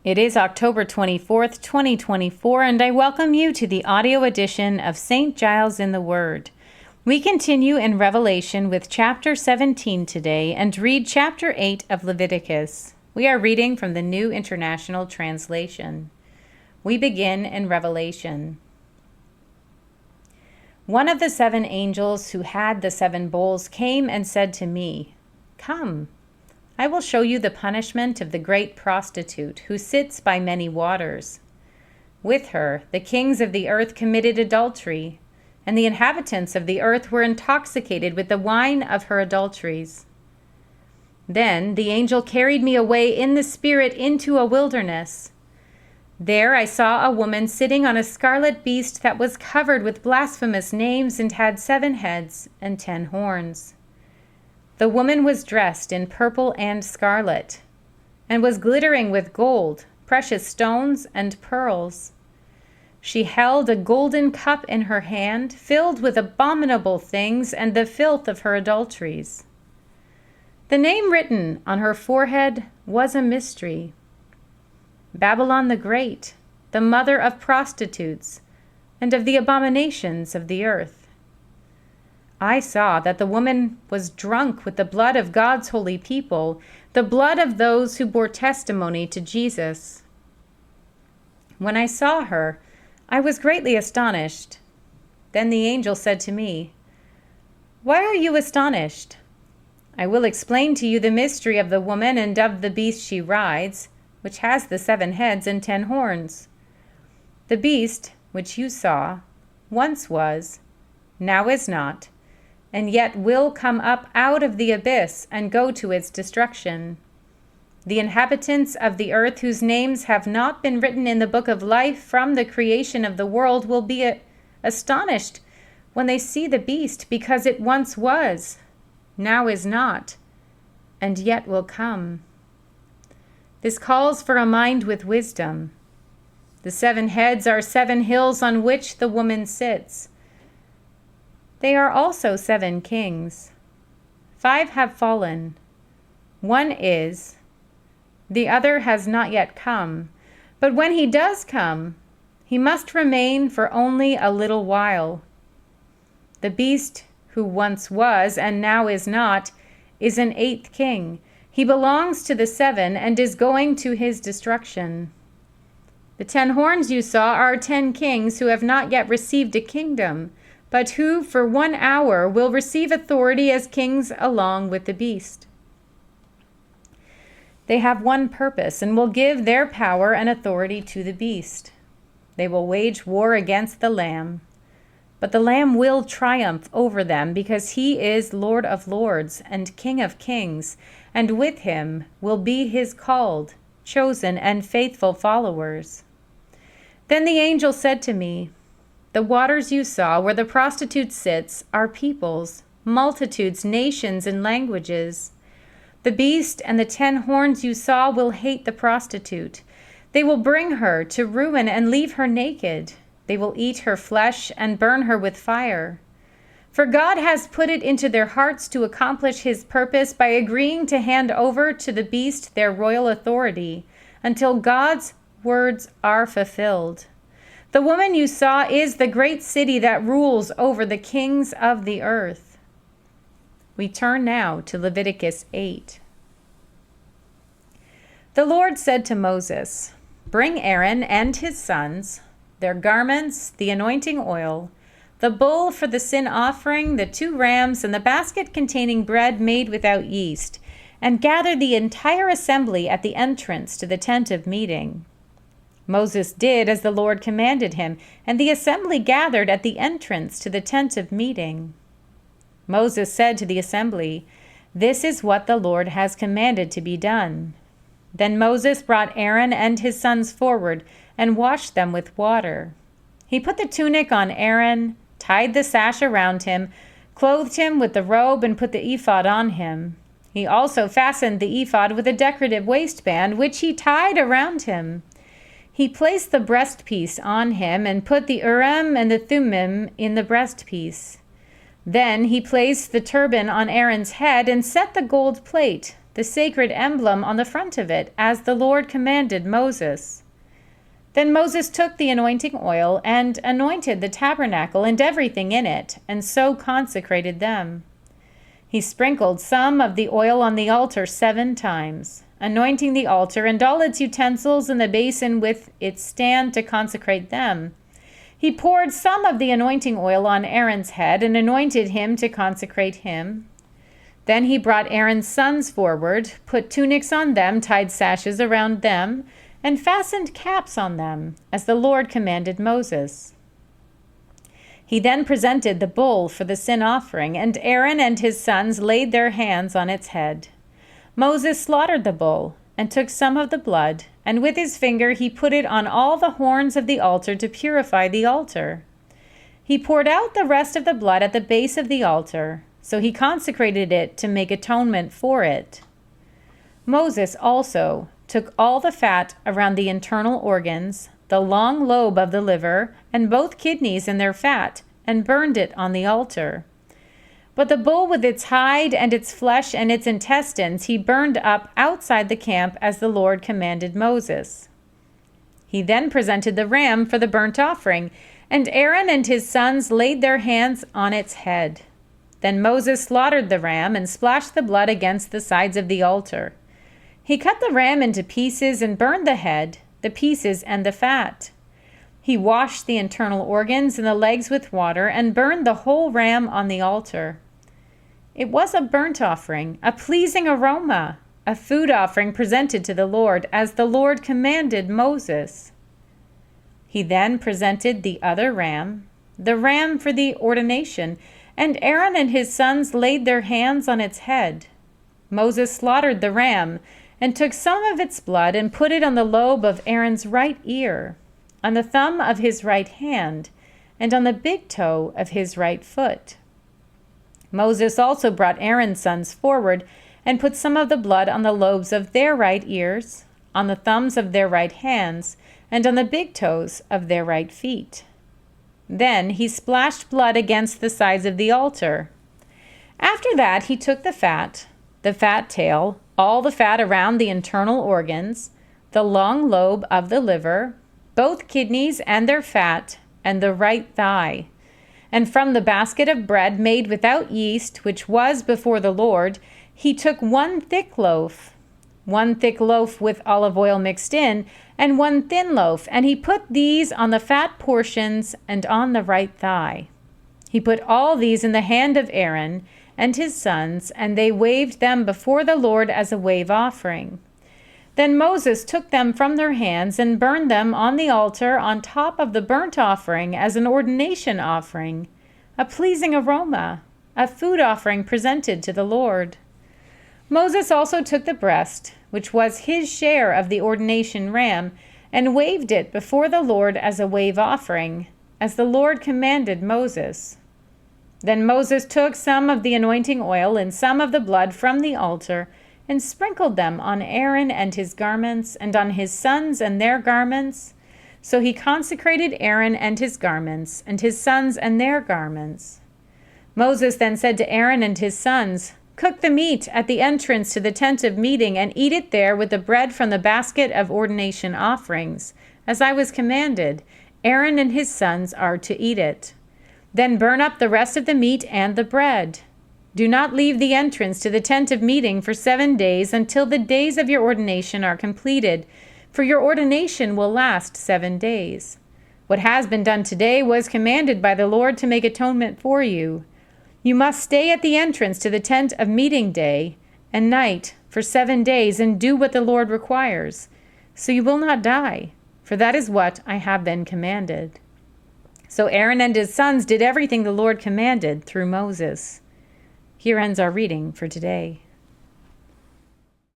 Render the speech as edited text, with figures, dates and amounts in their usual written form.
It is October 24th, 2024, and I welcome you to the audio edition of St. Giles in the Word. We continue in Revelation with chapter 17 today and read chapter 8 of Leviticus. We are reading from the New International Translation. We begin in Revelation. One of the seven angels who had the seven bowls came and said to me, "Come, I will show you the punishment of the great prostitute who sits by many waters. With her, the kings of the earth committed adultery, and the inhabitants of the earth were intoxicated with the wine of her adulteries." Then the angel carried me away in the spirit into a wilderness. There I saw a woman sitting on a scarlet beast that was covered with blasphemous names and had 7 heads and 10 horns. The woman was dressed in purple and scarlet, and was glittering with gold, precious stones, and pearls. She held a golden cup in her hand, filled with abominable things and the filth of her adulteries. The name written on her forehead was a mystery: Babylon the Great, the mother of prostitutes, and of the abominations of the earth. I saw that the woman was drunk with the blood of God's holy people, the blood of those who bore testimony to Jesus. When I saw her, I was greatly astonished. Then the angel said to me, "Why are you astonished? I will explain to you the mystery of the woman and of the beast she rides, which has the 7 heads and 10 horns. The beast, which you saw, once was, now is not, and yet will come up out of the abyss and go to its destruction. The inhabitants of the earth whose names have not been written in the book of life from the creation of the world will be astonished when they see the beast, because it once was, now is not, and yet will come." This calls for a mind with wisdom. The 7 heads are 7 hills on which the woman sits. They are also 7 kings. 5 have fallen. 1 is. The other has not yet come. But when he does come, he must remain for only a little while. The beast who once was and now is not is an 8th king. He belongs to the 7 and is going to his destruction. The 10 horns you saw are 10 kings who have not yet received a kingdom, but who for 1 hour will receive authority as kings along with the beast. They have one purpose and will give their power and authority to the beast. They will wage war against the Lamb, but the Lamb will triumph over them because he is Lord of lords and King of kings, and with him will be his called, chosen, and faithful followers. Then the angel said to me, "The waters you saw where the prostitute sits are peoples, multitudes, nations, and languages. The beast and the 10 horns you saw will hate the prostitute. They will bring her to ruin and leave her naked. They will eat her flesh and burn her with fire. For God has put it into their hearts to accomplish his purpose by agreeing to hand over to the beast their royal authority until God's words are fulfilled. The woman you saw is the great city that rules over the kings of the earth." We turn now to Leviticus 8. The Lord said to Moses, "Bring Aaron and his sons, their garments, the anointing oil, the bull for the sin offering, the 2 rams, and the basket containing bread made without yeast, and gather the entire assembly at the entrance to the tent of meeting." Moses did as the Lord commanded him, and the assembly gathered at the entrance to the tent of meeting. Moses said to the assembly, "This is what the Lord has commanded to be done." Then Moses brought Aaron and his sons forward and washed them with water. He put the tunic on Aaron, tied the sash around him, clothed him with the robe, and put the ephod on him. He also fastened the ephod with a decorative waistband, which he tied around him. He placed the breastpiece on him and put the Urim and the Thummim in the breastpiece. Then he placed the turban on Aaron's head and set the gold plate, the sacred emblem on the front of it, as the Lord commanded Moses. Then Moses took the anointing oil and anointed the tabernacle and everything in it, and so consecrated them. He sprinkled some of the oil on the altar 7 times, anointing the altar and all its utensils and the basin with its stand to consecrate them. He poured some of the anointing oil on Aaron's head and anointed him to consecrate him. Then he brought Aaron's sons forward, put tunics on them, tied sashes around them, and fastened caps on them, as the Lord commanded Moses. He then presented the bull for the sin offering, and Aaron and his sons laid their hands on its head. Moses slaughtered the bull, and took some of the blood, and with his finger he put it on all the horns of the altar to purify the altar. He poured out the rest of the blood at the base of the altar, so he consecrated it to make atonement for it. Moses also took all the fat around the internal organs, the long lobe of the liver, and both kidneys and their fat, and burned it on the altar. But the bull with its hide and its flesh and its intestines he burned up outside the camp as the Lord commanded Moses. He then presented the ram for the burnt offering, and Aaron and his sons laid their hands on its head. Then Moses slaughtered the ram and splashed the blood against the sides of the altar. He cut the ram into pieces and burned the head, the pieces, and the fat. He washed the internal organs and the legs with water and burned the whole ram on the altar. It was a burnt offering, a pleasing aroma, a food offering presented to the Lord, as the Lord commanded Moses. He then presented the other ram, the ram for the ordination, and Aaron and his sons laid their hands on its head. Moses slaughtered the ram, and took some of its blood and put it on the lobe of Aaron's right ear, on the thumb of his right hand, and on the big toe of his right foot. Moses also brought Aaron's sons forward and put some of the blood on the lobes of their right ears, on the thumbs of their right hands, and on the big toes of their right feet. Then he splashed blood against the sides of the altar. After that he took the fat tail, all the fat around the internal organs, the long lobe of the liver, both kidneys and their fat, and the right thigh. And from the basket of bread made without yeast, which was before the Lord, he took 1 thick loaf with olive oil mixed in, and 1 thin loaf, and he put these on the fat portions and on the right thigh. He put all these in the hand of Aaron and his sons, and they waved them before the Lord as a wave offering. Then Moses took them from their hands and burned them on the altar on top of the burnt offering as an ordination offering, a pleasing aroma, a food offering presented to the Lord. Moses also took the breast, which was his share of the ordination ram, and waved it before the Lord as a wave offering, as the Lord commanded Moses. Then Moses took some of the anointing oil and some of the blood from the altar and sprinkled them on Aaron and his garments and on his sons and their garments. So he consecrated Aaron and his garments and his sons and their garments. Moses then said to Aaron and his sons, "Cook the meat at the entrance to the tent of meeting and eat it there with the bread from the basket of ordination offerings. As I was commanded, Aaron and his sons are to eat it. Then burn up the rest of the meat and the bread. Do not leave the entrance to the tent of meeting for 7 days until the days of your ordination are completed, for your ordination will last 7 days. What has been done today was commanded by the Lord to make atonement for you. You must stay at the entrance to the tent of meeting day and night for 7 days and do what the Lord requires, so you will not die, for that is what I have been commanded." So Aaron and his sons did everything the Lord commanded through Moses. Here ends our reading for today.